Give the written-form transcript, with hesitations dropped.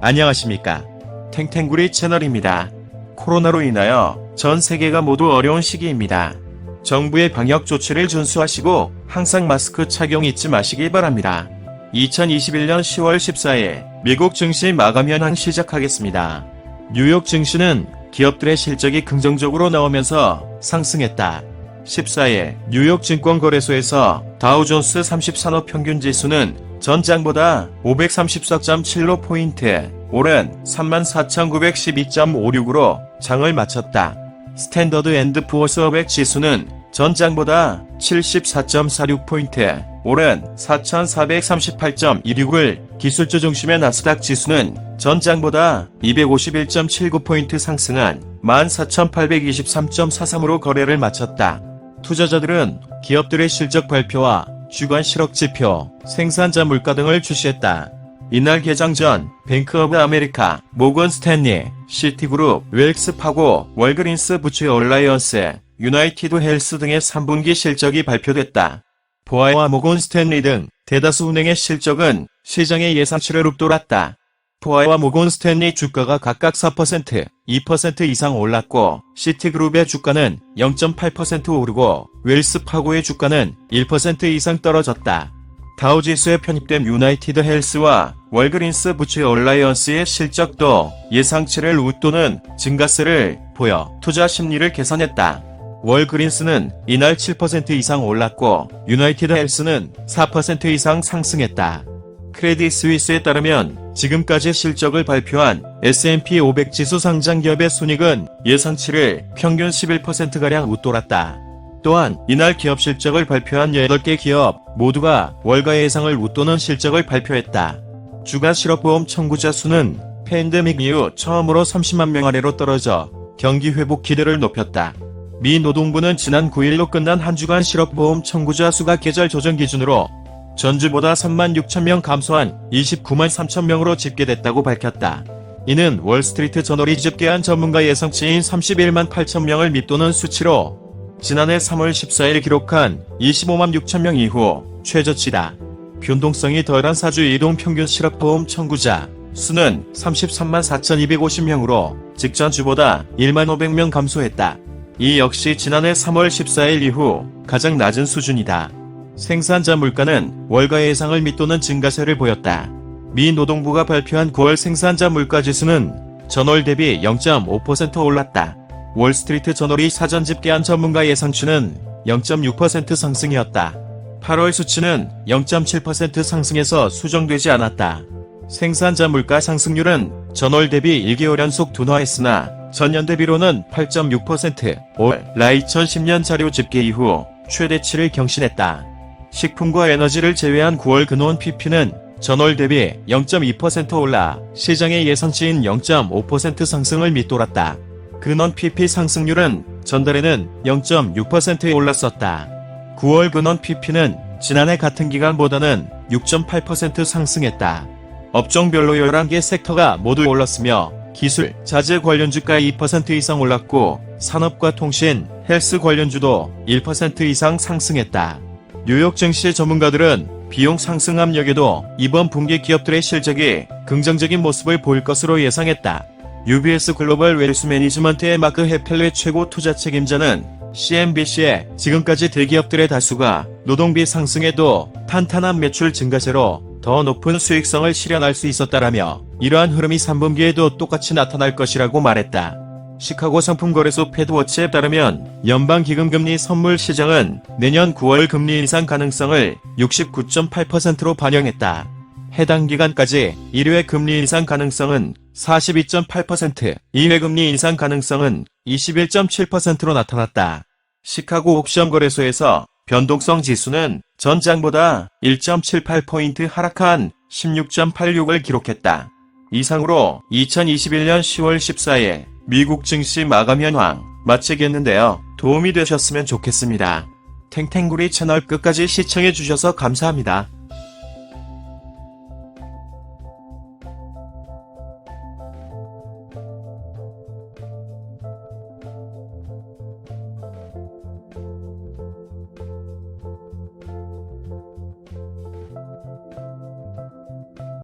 안녕하십니까. 탱탱구리 채널입니다. 코로나로 인하여 전 세계가 모두 어려운 시기입니다. 정부의 방역 조치를 준수하시고 항상 마스크 착용 잊지 마시기 바랍니다. 2021년 10월 14일 미국 증시 마감 현황 시작하겠습니다. 뉴욕 증시는 기업들의 실적이 긍정적으로 나오면서 상승했다. 14일 뉴욕 증권거래소에서 다우존스 30산업 평균지수는 전장보다 534.75포인트 오른 34,912.56으로 장을 마쳤다. 스탠더드 앤드 푸어스 500 지수는 전장보다 74.46포인트 오른 4,438.16을 기술주 중심의 나스닥 지수는 전장보다 251.79포인트 상승한 14,823.43으로 거래를 마쳤다. 투자자들은 기업들의 실적 발표와 주간 실업지표, 생산자 물가 등을 주시했다. 이날 개장 전 뱅크 오브 아메리카, 모건 스탠리, 시티그룹, 웰스파고, 월그린스 부츠 얼라이언스, 유나이티드 헬스 등의 3분기 실적이 발표됐다. 보아와 모건 스탠리 등 대다수 은행의 실적은 시장의 예상치를 웃돌았다. 포아와 모건 스탠리 주가가 각각 4%, 2% 이상 올랐고 시티그룹의 주가는 0.8% 오르고 웰스파고의 주가는 1% 이상 떨어졌다. 다우지수에 편입된 유나이티드 헬스와 월그린스 부츠 얼라이언스의 실적도 예상치를 웃도는 증가세를 보여 투자 심리를 개선했다. 월그린스는 이날 7% 이상 올랐고 유나이티드 헬스는 4% 이상 상승했다. 크레딧 스위스에 따르면 지금까지 실적을 발표한 S&P 500 지수 상장기업의 순이익은 예상치를 평균 11%가량 웃돌았다. 또한 이날 기업 실적을 발표한 8개 기업 모두가 월가 예상을 웃도는 실적을 발표했다. 주간 실업보험 청구자 수는 팬데믹 이후 처음으로 30만 명 아래로 떨어져 경기 회복 기대를 높였다. 미 노동부는 지난 9일로 끝난 한 주간 실업보험 청구자 수가 계절 조정 기준으로 전주보다 3만 6천 명 감소한 29만 3천 명으로 집계됐다고 밝혔다. 이는 월스트리트 저널이 집계한 전문가 예상치인 31만 8천 명을 밑도는 수치로 지난해 3월 14일 기록한 25만 6천 명 이후 최저치다. 변동성이 덜한 사주 이동 평균 실업보험 청구자 수는 33만 4,250명으로 직전 주보다 1만 500명 감소했다. 이 역시 지난해 3월 14일 이후 가장 낮은 수준이다. 생산자 물가는 월가 예상을 밑도는 증가세를 보였다. 미 노동부가 발표한 9월 생산자 물가 지수는 전월 대비 0.5% 올랐다. 월스트리트 저널이 사전 집계한 전문가 예상치는 0.6% 상승이었다. 8월 수치는 0.7% 상승해서 수정되지 않았다. 생산자 물가 상승률은 전월 대비 1개월 연속 둔화했으나 전년 대비로는 8.6%, 올라 2010년 자료 집계 이후 최대치를 경신했다. 식품과 에너지를 제외한 9월 근원 PP는 전월 대비 0.2% 올라 시장의 예상치인 0.5% 상승을 밑돌았다. 근원 PP 상승률은 전달에는 0.6%에 올랐었다. 9월 근원 PP는 지난해 같은 기간보다는 6.8% 상승했다. 업종별로 11개 섹터가 모두 올랐으며 기술, 자재 관련주가 2% 이상 올랐고 산업과 통신, 헬스 관련주도 1% 이상 상승했다. 뉴욕 증시 전문가들은 비용 상승 압력에도 이번 분기 기업들의 실적이 긍정적인 모습을 보일 것으로 예상했다. UBS 글로벌 웰스 매니지먼트의 마크 헤펠레 최고 투자 책임자는 CNBC에 지금까지 대기업들의 다수가 노동비 상승에도 탄탄한 매출 증가세로 더 높은 수익성을 실현할 수 있었다라며 이러한 흐름이 3분기에도 똑같이 나타날 것이라고 말했다. 시카고 상품거래소 패드워치에 따르면 연방기금금리 선물 시장은 내년 9월 금리 인상 가능성을 69.8%로 반영했다. 해당 기간까지 1회 금리 인상 가능성은 42.8%, 2회 금리 인상 가능성은 21.7%로 나타났다. 시카고 옥션 거래소에서 변동성 지수는 전장보다 1.78포인트 하락한 16.86을 기록했다. 이상으로 2021년 10월 14일 미국 증시 마감 현황 마치겠는데요. 도움이 되셨으면 좋겠습니다. 탱탱구리 채널 끝까지 시청해주셔서 감사합니다.